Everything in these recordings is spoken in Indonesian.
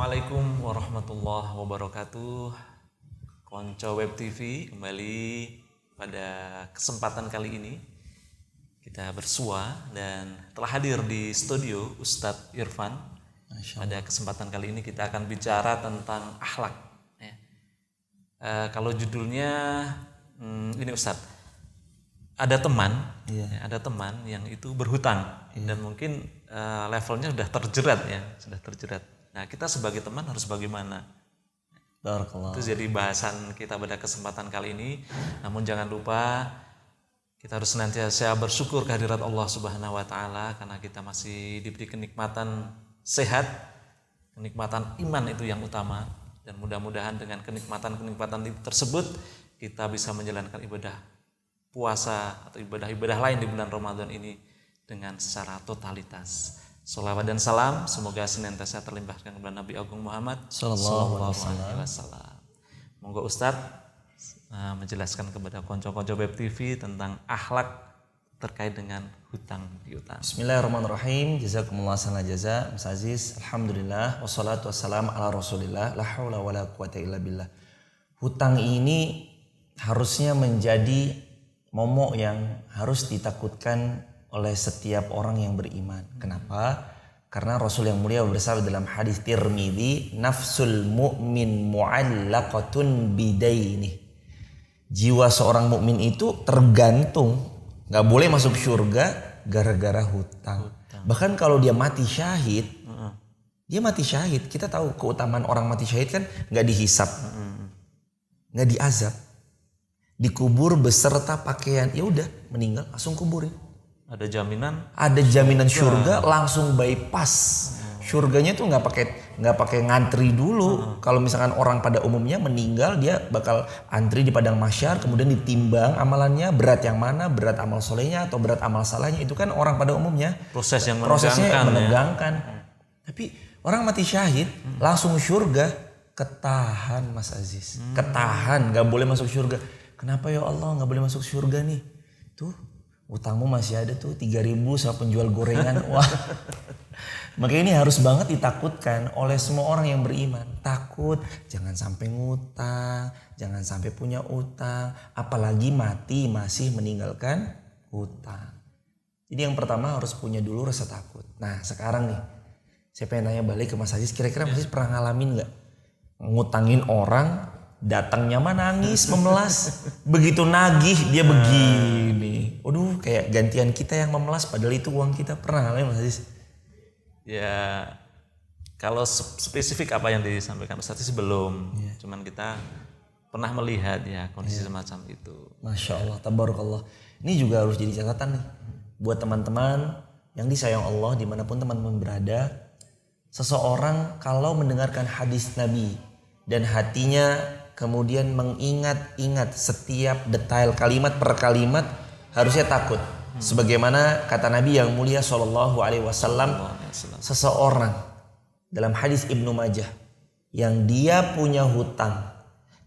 Assalamualaikum warahmatullahi wabarakatuh. Konco Web TV kembali pada kesempatan kali ini kita bersua dan telah hadir di studio Ustadz Irfan. Pada kesempatan kali ini kita akan bicara tentang akhlak. Kalau judulnya ini Ustadz, ada teman yang itu berhutang dan mungkin levelnya sudah terjerat. Nah, kita sebagai teman harus bagaimana? Barakallah. Itu jadi bahasan kita pada kesempatan kali ini. Namun jangan lupa kita harus senantiasa bersyukur kehadirat Allah Subhanahu wa taala karena kita masih diberi kenikmatan sehat, kenikmatan iman itu yang utama, dan mudah-mudahan dengan kenikmatan-kenikmatan tersebut kita bisa menjalankan ibadah puasa atau ibadah-ibadah lain di bulan Ramadan ini dengan secara totalitas. Sholawat dan salam semoga senantiasa terlimpahkan kepada Nabi Agung Muhammad Sallallahu Alaihi Wasallam. Monggo Ustadz menjelaskan kepada konco-konco Web TV tentang akhlak terkait dengan hutang piutang. Bismillahirrahmanirrahim. Jazakumullah sana jaza, Mas Aziz. Alhamdulillah wassalatu wassalamu ala Rasulillah. La haula wala quwata illa billah. Hutang ini harusnya menjadi momok yang harus ditakutkan oleh setiap orang yang beriman. Kenapa? Karena Rasul yang mulia bersabda dalam hadis Tirmidzi, nafsul mu'min mu'allaqatun bidaini. Jiwa seorang mukmin itu tergantung, nggak boleh masuk surga gara-gara hutang. Bahkan kalau dia mati syahid, Kita tahu keutamaan orang mati syahid kan nggak dihisap, nggak diazab, dikubur beserta pakaian. Ya udah meninggal langsung kuburin. Ada jaminan surga, langsung bypass. Surganya tuh nggak pakai ngantri dulu. Kalau misalkan orang pada umumnya meninggal, dia bakal antri di padang mahsyar, kemudian ditimbang amalannya, berat yang mana, berat amal solehnya atau berat amal salahnya. Itu kan orang pada umumnya prosesnya menegangkan. Tapi orang mati syahid langsung surga, ketahan Mas Aziz, ketahan, nggak boleh masuk surga. Kenapa ya Allah nggak boleh masuk surga nih? Tuh utangmu masih ada tuh 3.000 sama penjual gorengan. Wah. Makanya ini harus banget ditakutkan oleh semua orang yang beriman. Takut jangan sampai ngutang, jangan sampai punya utang, apalagi mati masih meninggalkan hutang. Jadi yang pertama harus punya dulu rasa takut. Nah, sekarang nih saya pengen tanya balik ke Mas Aziz, kira-kira Mas Aziz pernah ngalamin enggak ngutangin orang, datangnya mah nangis memelas, begitu nagih dia begini. Waduh, kayak gantian kita yang memelas padahal itu uang kita. Pernah ngalamin Mas Aziz? Ya, kalau spesifik apa yang disampaikan Ustaz sih belum. Cuman kita pernah melihat ya kondisi semacam itu. Masya Allah, tabarakallah. Ini juga harus jadi catatan nih buat teman-teman yang disayang Allah dimanapun teman-teman berada. Seseorang kalau mendengarkan hadis Nabi dan hatinya kemudian mengingat-ingat setiap detail kalimat per kalimat, harusnya takut. Sebagaimana kata Nabi yang mulia Shallallahu Alaihi Wasallam, seseorang dalam hadis Ibnu Majah yang dia punya hutang,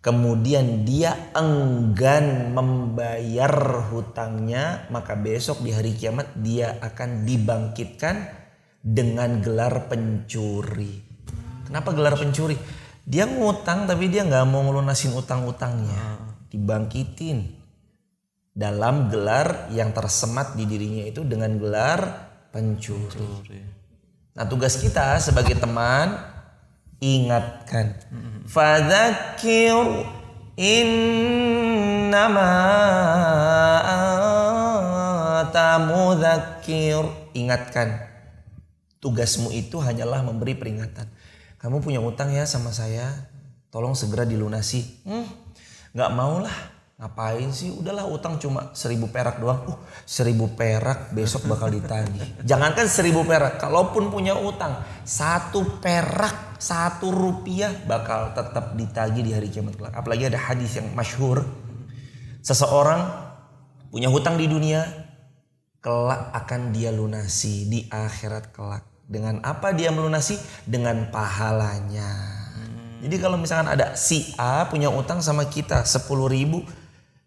kemudian dia enggan membayar hutangnya, maka besok di hari kiamat dia akan dibangkitkan dengan gelar pencuri. Kenapa gelar pencuri? Dia ngutang tapi dia nggak mau ngelunasin utang-utangnya, dibangkitin dalam gelar yang tersemat di dirinya itu dengan gelar pencuri. Nah, tugas kita sebagai teman ingatkan. Fadzakir innama anta mudzakir. Ingatkan. Tugasmu itu hanyalah memberi peringatan. Kamu punya utang ya sama saya, tolong segera dilunasi. Nggak mau lah. Ngapain sih? Udahlah utang cuma 1.000 perak doang. 1.000 perak besok bakal ditagih. Jangankan 1.000 perak, kalaupun punya utang 1 perak, 1 rupiah bakal tetap ditagih di hari kiamat kelak. Apalagi ada hadis yang masyhur, seseorang punya hutang di dunia, kelak akan dia lunasi di akhirat kelak. Dengan apa dia melunasi? Dengan pahalanya. Jadi kalau misalkan ada si A punya utang sama kita 10.000,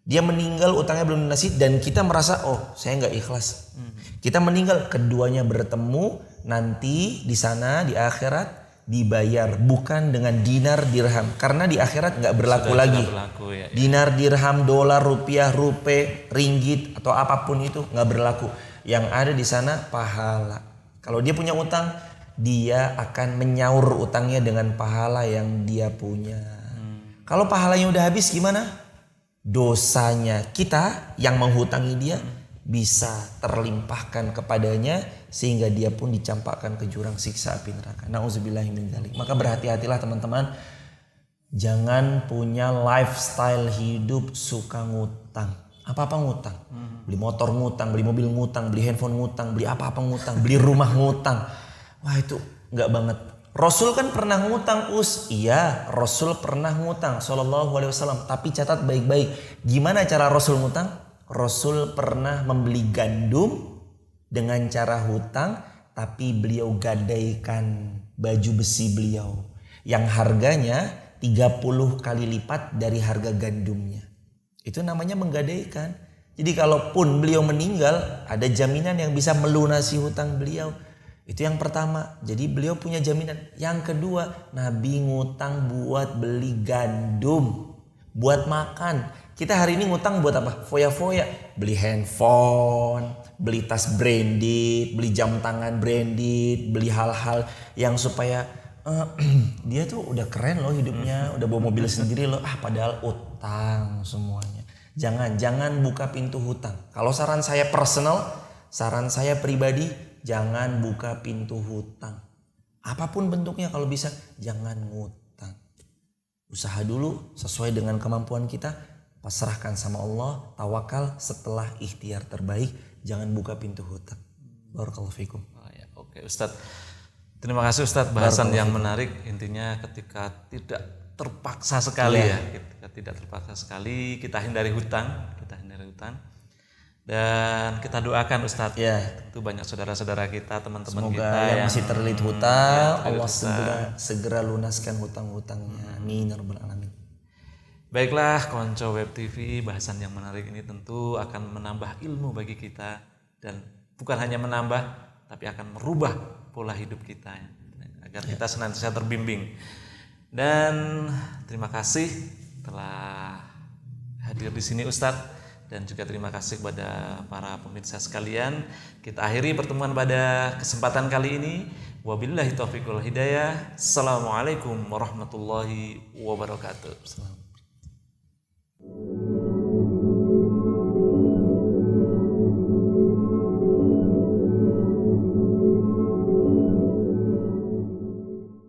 dia meninggal utangnya belum lunasi dan kita merasa oh saya nggak ikhlas. Kita meninggal, keduanya bertemu nanti di sana di akhirat dibayar, bukan dengan dinar dirham, karena di akhirat nggak berlaku lagi. Ya. Dinar dirham, dolar, rupiah, rupiah, ringgit atau apapun itu nggak berlaku. Yang ada di sana pahala. Kalau dia punya utang, dia akan menyaur utangnya dengan pahala yang dia punya. Kalau pahalanya udah habis gimana? Dosanya kita yang menghutangi dia bisa terlimpahkan kepadanya sehingga dia pun dicampakkan ke jurang siksa api neraka. Nauzubillahi min dzalik. Maka berhati-hatilah teman-teman, jangan punya lifestyle hidup suka ngutang. Apa-apa ngutang. Beli motor ngutang, beli mobil ngutang, beli handphone ngutang, beli apa-apa ngutang, beli rumah ngutang. Wah, itu enggak banget. Rasul kan pernah ngutang, Iya, Rasul pernah ngutang sallallahu alaihi wasallam, tapi catat baik-baik. Gimana cara Rasul ngutang? Rasul pernah membeli gandum dengan cara hutang, tapi beliau gadaikan baju besi beliau yang harganya 30 kali lipat dari harga gandumnya. Itu namanya menggadaikan. Jadi kalaupun beliau meninggal, ada jaminan yang bisa melunasi hutang beliau. Itu yang pertama. Jadi beliau punya jaminan. Yang kedua, Nabi ngutang buat beli gandum, buat makan. Kita hari ini ngutang buat apa? Foya-foya. Beli handphone, beli tas branded, beli jam tangan branded, beli hal-hal yang supaya dia tuh udah keren loh hidupnya, udah bawa mobil sendiri loh. Padahal utang semuanya. Jangan buka pintu hutang. Kalau saran saya personal, saran saya pribadi, jangan buka pintu hutang. Apapun bentuknya kalau bisa jangan ngutang. Usaha dulu sesuai dengan kemampuan kita. Pasrahkan sama Allah, tawakal, setelah ikhtiar terbaik, jangan buka pintu hutang. Barakallahu fikum. Oke, Ustadz. Terima kasih Ustadz, bahasan yang menarik. Intinya ketika tidak terpaksa sekali ketika tidak terpaksa sekali kita hindari hutang, dan kita doakan Ustadz. Tentu banyak saudara-saudara kita, teman-teman kita yang masih terlilit hutang, Allah segera lunaskan hutang-hutangnya. Amin ya rabbal alamin. Baiklah, Konco Web TV, bahasan yang menarik ini tentu akan menambah ilmu bagi kita, dan bukan hanya menambah, tapi akan merubah pola hidup kita agar kita senantiasa terbimbing. Dan terima kasih telah hadir di sini Ustadz, dan juga terima kasih kepada para pemirsa sekalian. Kita akhiri pertemuan pada kesempatan kali ini. Wabillahi taufiq wal hidayah. Assalamualaikum warahmatullahi wabarakatuh.